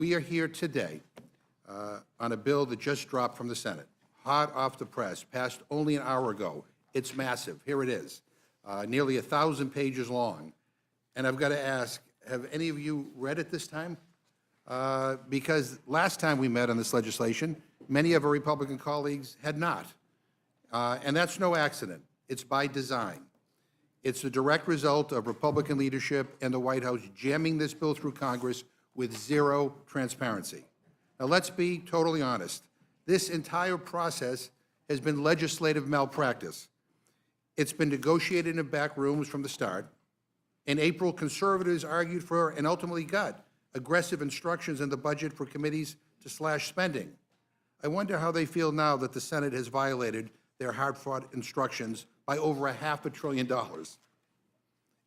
We are here today on a bill that just dropped from the Senate, hot off the press, passed only an hour ago. It's massive. Here it is, nearly 1,000 pages long. And I've got to ask, have any of you read it this time? Because last time we met on this legislation, many of our Republican colleagues had not. And that's no accident. It's by design. It's the direct result of Republican leadership and the White House jamming this bill through Congress with zero transparency. Now, let's be totally honest. This entire process has been legislative malpractice. It's been negotiated in back rooms from the start. In April, conservatives argued for and ultimately got aggressive instructions in the budget for committees to slash spending. I wonder how they feel now that the Senate has violated their hard-fought instructions by over $500 billion.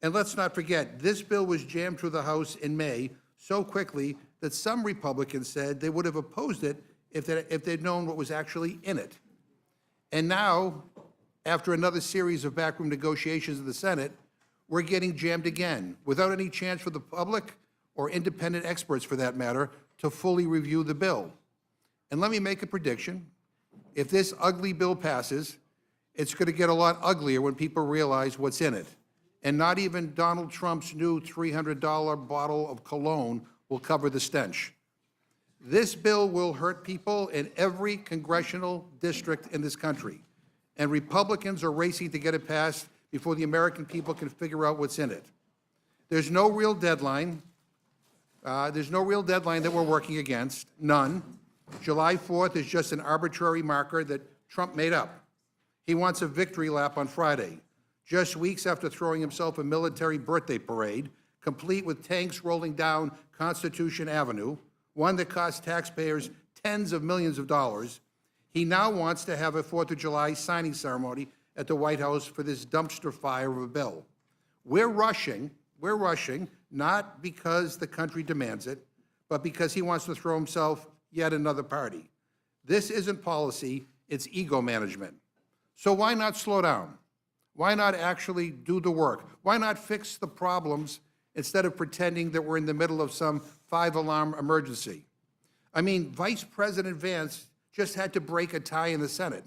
And let's not forget, this bill was jammed through the House in May so quickly that some Republicans said they would have opposed it if they'd known what was actually in it. And now, after another series of backroom negotiations in the Senate, we're getting jammed again, without any chance for the public or independent experts, for that matter, to fully review the bill. And let me make a prediction. If this ugly bill passes, it's going to get a lot uglier when people realize what's in it. And not even Donald Trump's new $300 bottle of cologne will cover the stench. This bill will hurt people in every congressional district in this country. And Republicans are racing to get it passed before the American people can figure out what's in it. There's no real deadline. There's no real deadline that we're working against, none. July 4th is just an arbitrary marker that Trump made up. He wants a victory lap on Friday, just weeks after throwing himself a military birthday parade, complete with tanks rolling down Constitution Avenue, one that cost taxpayers tens of millions of dollars. He now wants to have a 4th of July signing ceremony at the White House for this dumpster fire of a bill. We're rushing, not because the country demands it, but because he wants to throw himself yet another party. This isn't policy, it's ego management. So why not slow down? Why not actually do the work? Why not fix the problems instead of pretending that we're in the middle of some 5-alarm emergency? I mean, Vice President Vance just had to break a tie in the Senate.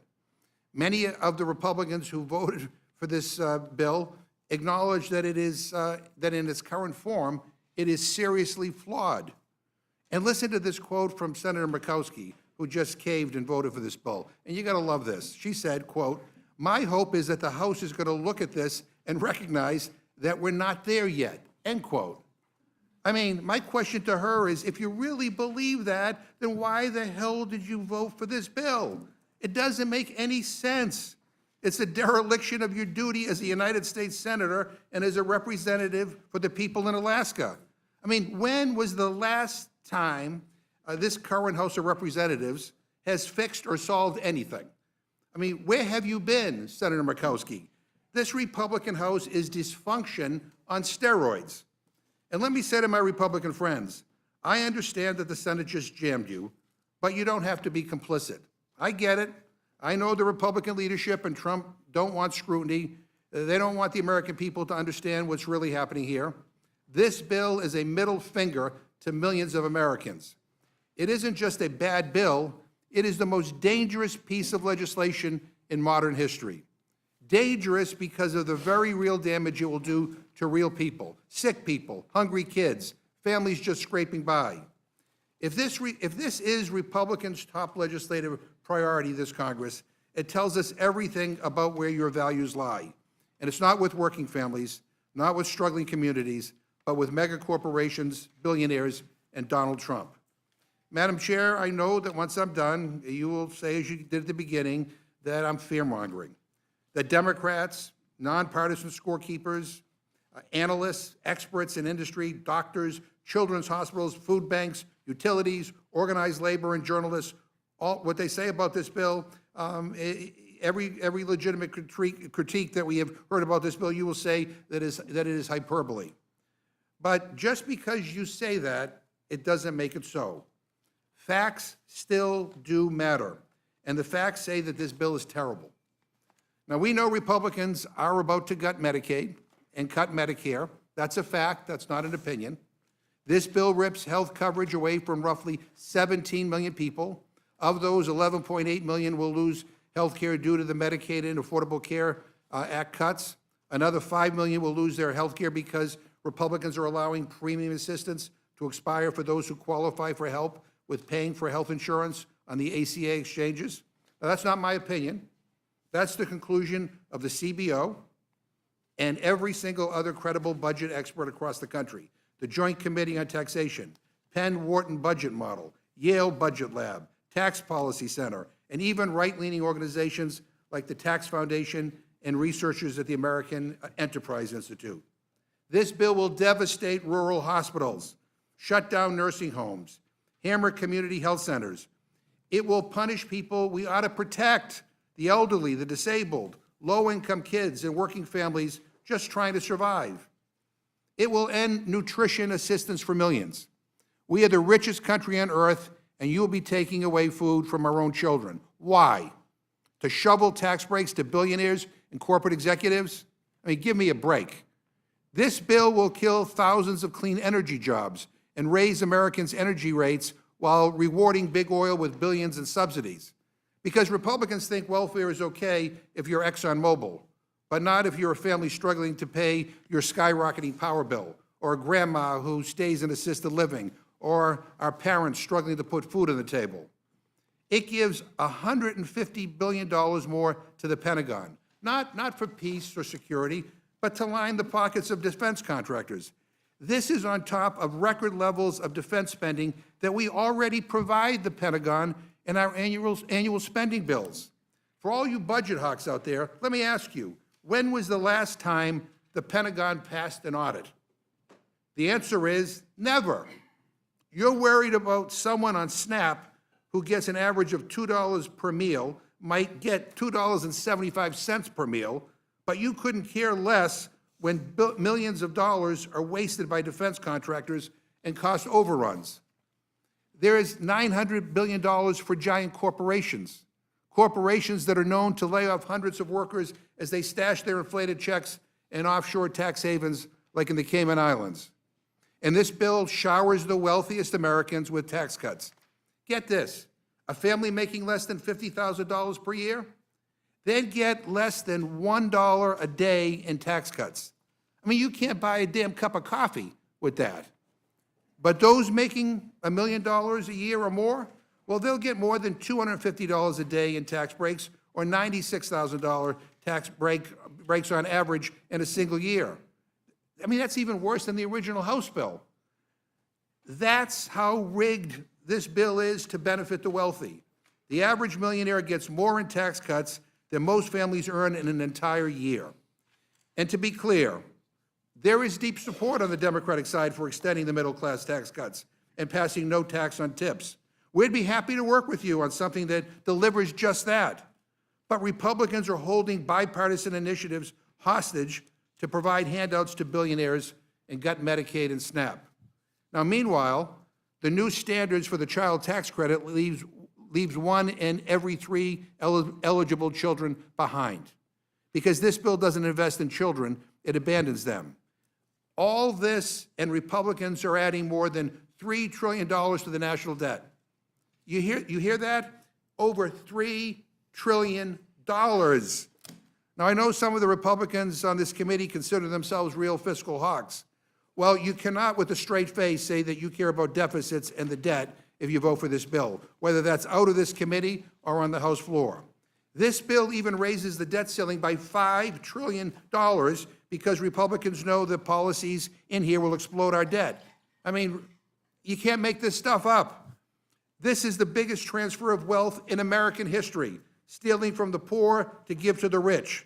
Many of the Republicans who voted for this bill acknowledge that that in its current form, it is seriously flawed. And listen to this quote from Senator Murkowski, who just caved and voted for this bill. And you gotta love this. She said, quote, "My hope is that the House is gonna look at this and recognize that we're not there yet," end quote. I mean, my question to her is, if you really believe that, then why the hell did you vote for this bill? It doesn't make any sense. It's a dereliction of your duty as a United States Senator and as a representative for the people in Alaska. I mean, when was the last time this current House of Representatives has fixed or solved anything? I mean, where have you been, Senator Murkowski? This Republican House is dysfunction on steroids. And let me say to my Republican friends, I understand that the Senate just jammed you, but you don't have to be complicit. I get it. I know the Republican leadership and Trump don't want scrutiny. They don't want the American people to understand what's really happening here. This bill is a middle finger to millions of Americans. It isn't just a bad bill, it is the most dangerous piece of legislation in modern history. Dangerous because of the very real damage it will do to real people, sick people, hungry kids, families just scraping by. If this is Republicans' top legislative priority this Congress, it tells us everything about where your values lie. And it's not with working families, not with struggling communities, but with mega corporations, billionaires, and Donald Trump. Madam Chair, I know that once I'm done, you will say, as you did at the beginning, that I'm fear-mongering. That Democrats, nonpartisan scorekeepers, analysts, experts in industry, doctors, children's hospitals, food banks, utilities, organized labor, and journalists, all what they say about this bill, every legitimate critique that we have heard about this bill, you will say that it is hyperbole. But just because you say that, it doesn't make it so. Facts still do matter, and the facts say that this bill is terrible. Now, we know Republicans are about to gut Medicaid and cut Medicare. That's a fact. That's not an opinion. This bill rips health coverage away from roughly 17 million people. Of those, 11.8 million will lose health care due to the Medicaid and Affordable Care Act cuts. Another 5 million will lose their health care because Republicans are allowing premium assistance to expire for those who qualify for help with paying for health insurance on the ACA exchanges. Now, that's not my opinion. That's the conclusion of the CBO and every single other credible budget expert across the country. The Joint Committee on Taxation, Penn-Wharton Budget Model, Yale Budget Lab, Tax Policy Center, and even right-leaning organizations like the Tax Foundation and researchers at the American Enterprise Institute. This bill will devastate rural hospitals, shut down nursing homes, hammer community health centers. It will punish people we ought to protect, the elderly, the disabled, low-income kids, and working families just trying to survive. It will end nutrition assistance for millions. We are the richest country on earth, and you will be taking away food from our own children. Why? To shovel tax breaks to billionaires and corporate executives? I mean, give me a break. This bill will kill thousands of clean energy jobs and raise Americans' energy rates while rewarding big oil with billions in subsidies. Because Republicans think welfare is okay if you're ExxonMobil, but not if you're a family struggling to pay your skyrocketing power bill, or a grandma who stays in assisted living, or our parents struggling to put food on the table. It gives $150 billion more to the Pentagon, not for peace or security, but to line the pockets of defense contractors. This is on top of record levels of defense spending that we already provide the Pentagon in our annual spending bills. For all you budget hawks out there, let me ask you, when was the last time the Pentagon passed an audit? The answer is never. You're worried about someone on SNAP who gets an average of $2 per meal, might get $2.75 per meal, but you couldn't care less when millions of dollars are wasted by defense contractors and cost overruns. There is $900 billion for giant corporations, corporations that are known to lay off hundreds of workers as they stash their inflated checks in offshore tax havens like in the Cayman Islands. And this bill showers the wealthiest Americans with tax cuts. Get this, a family making less than $50,000 per year, they'd get less than $1 a day in tax cuts. I mean, you can't buy a damn cup of coffee with that. But those making $1 million a year or more, well, they'll get more than $250 a day in tax breaks, or $96,000 tax breaks on average in a single year. I mean, that's even worse than the original House bill. That's how rigged this bill is to benefit the wealthy. The average millionaire gets more in tax cuts than most families earn in an entire year. And to be clear, there is deep support on the Democratic side for extending the middle-class tax cuts and passing no tax on tips. We'd be happy to work with you on something that delivers just that. But Republicans are holding bipartisan initiatives hostage to provide handouts to billionaires and gut Medicaid and SNAP. Now, meanwhile, the new standards for the child tax credit leaves 1 in every 3 eligible children behind. Because this bill doesn't invest in children, it abandons them. All this, and Republicans are adding more than $3 trillion to the national debt. You hear that? Over $3 trillion. Now, I know some of the Republicans on this committee consider themselves real fiscal hawks. Well, you cannot with a straight face say that you care about deficits and the debt if you vote for this bill, whether that's out of this committee or on the House floor. This bill even raises the debt ceiling by $5 trillion because Republicans know that policies in here will explode our debt. I mean, you can't make this stuff up. This is the biggest transfer of wealth in American history, stealing from the poor to give to the rich.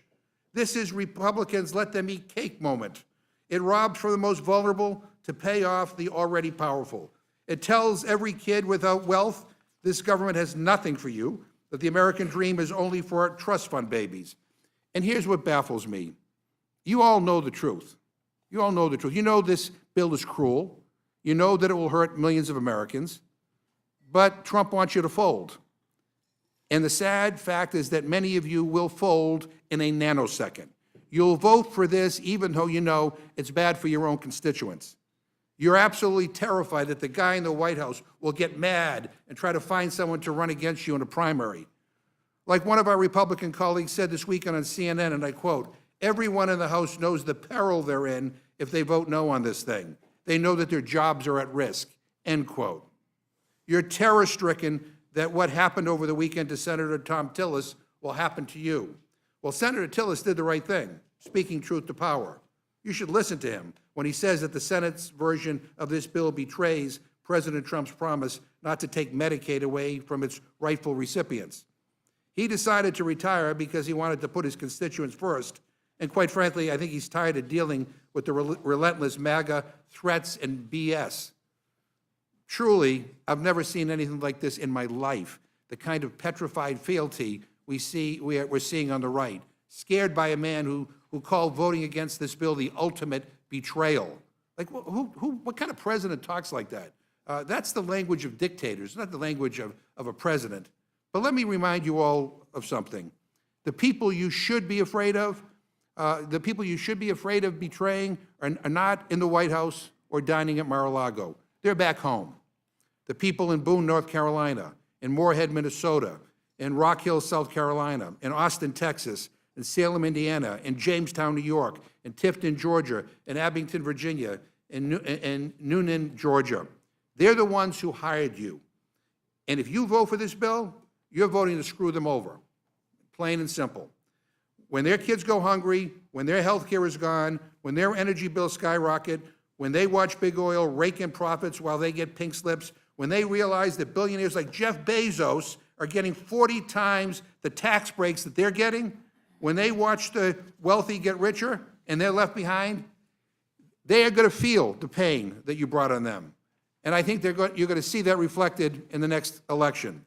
This is Republicans' let them eat cake moment. It robs from the most vulnerable to pay off the already powerful. It tells every kid without wealth, this government has nothing for you, that the American dream is only for trust fund babies. And here's what baffles me. You all know the truth. You all know the truth. You know this bill is cruel. You know that it will hurt millions of Americans. But Trump wants you to fold. And the sad fact is that many of you will fold in a nanosecond. You'll vote for this even though you know it's bad for your own constituents. You're absolutely terrified that the guy in the White House will get mad and try to find someone to run against you in a primary. Like one of our Republican colleagues said this weekend on CNN, and I quote, "Everyone in the House knows the peril they're in if they vote no on this thing. They know that their jobs are at risk," end quote. You're terror-stricken that what happened over the weekend to Senator Tom Tillis will happen to you. Well, Senator Tillis did the right thing, speaking truth to power. You should listen to him when he says that the Senate's version of this bill betrays President Trump's promise not to take Medicaid away from its rightful recipients. He decided to retire because he wanted to put his constituents first, and quite frankly, I think he's tired of dealing with the relentless MAGA threats and BS. Truly, I've never seen anything like this in my life, the kind of petrified fealty we're seeing on the right, scared by a man who called voting against this bill the ultimate betrayal. Like, what kind of president talks like that? That's the language of dictators, not the language of a president. But let me remind you all of something. The people you should be afraid of, betraying are not in the White House or dining at Mar-a-Lago. They're back home. The people in Boone, North Carolina, in Moorhead, Minnesota, in Rock Hill, South Carolina, in Austin, Texas, in Salem, Indiana, in Jamestown, New York, in Tifton, Georgia, in Abington, Virginia, in Noonan, Georgia. They're the ones who hired you. And if you vote for this bill, you're voting to screw them over, plain and simple. When their kids go hungry, when their health care is gone, when their energy bills skyrocket, when they watch big oil rake in profits while they get pink slips, when they realize that billionaires like Jeff Bezos are getting 40 times the tax breaks that they're getting, when they watch the wealthy get richer and they're left behind, they are going to feel the pain that you brought on them. And I think you're going to see that reflected in the next election.